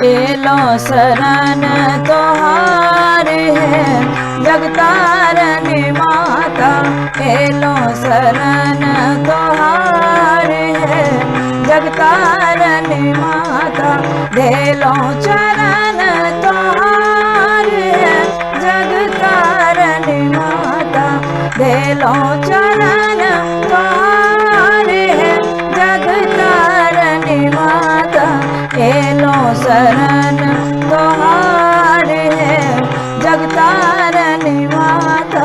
Yellow शरण तोहार है जगतारनी माता। एलो शरण तोहार है जगतारनी माता। देलो चरण तोहार है जगतारनी माता। देलो चरण तोहार है जगतारनी माता। एलो शरण तोहार है जगतारनी माता।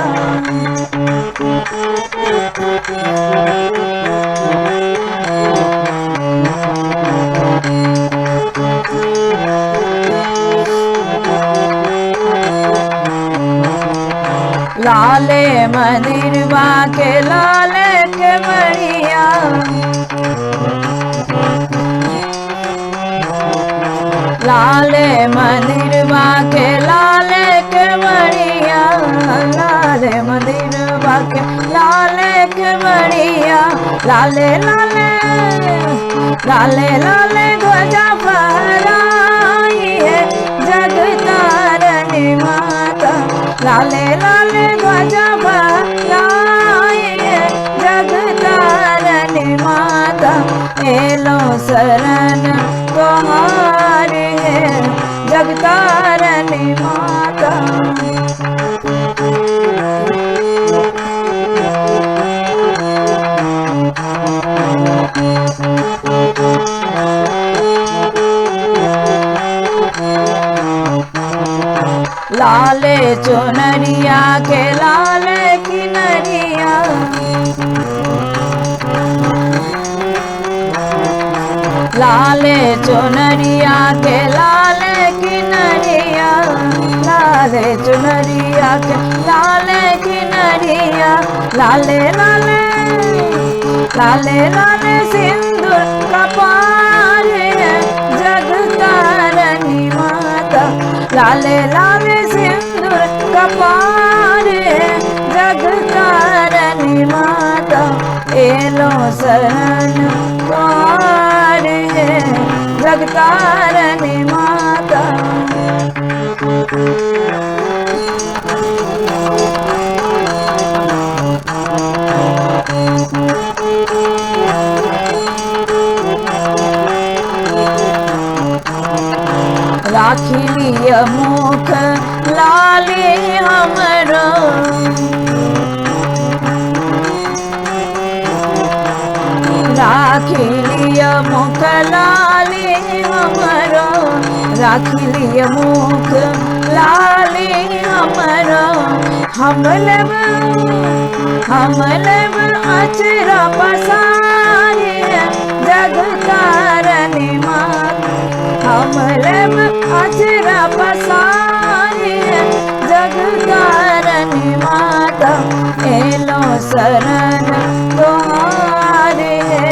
लाले मंदिर बाके लाले के बढ़िया। लाले मंदिर बाके लाले के बढ़िया। लाले मंदिर बाके लाले के बढ़िया। लाले लाले लाले लाले ध्वजा फहराई है जगतारनी माता। लाले लाले ध्वजा फहराई है जगतारनी माता। एलो शरण तोहार है जगतारनी माता। लाले चुनरिया के लाले किनरिया। लाले चुनरिया के लाले किनरिया। लाले चुनरिया के लाले किनरिया। लाले लाले लाले लाले सिंदूर कपार है जगतारनी माता। लाले लाले सिंदूर कपार है जगतारनी माता। एलो शरण तोहार है जगतारनी माता। राखी लिया मुख लाले हमरो। राखी लिया मुख लाले हमरो। राखी लिया मुख लाले हमरो। हम लब अचरा पसारे जगतारनी माता। हम लब अचरा पसारे जगतारनी माता। एलो शरण तोहार है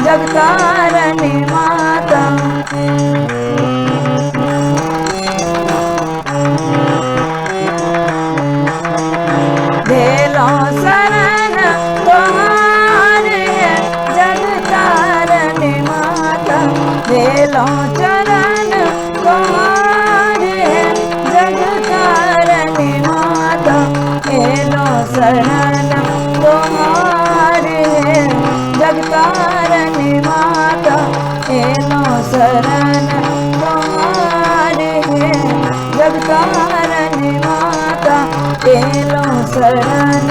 जगतारनी माता। देलो शरण तोहार है जगतारनी माता। देलो चरण तोहार है जगतारनी माता। एलो शरण तोहार है जगतारनी माता। एलो शरण तोहार है जगतारनी माता। एलो शरण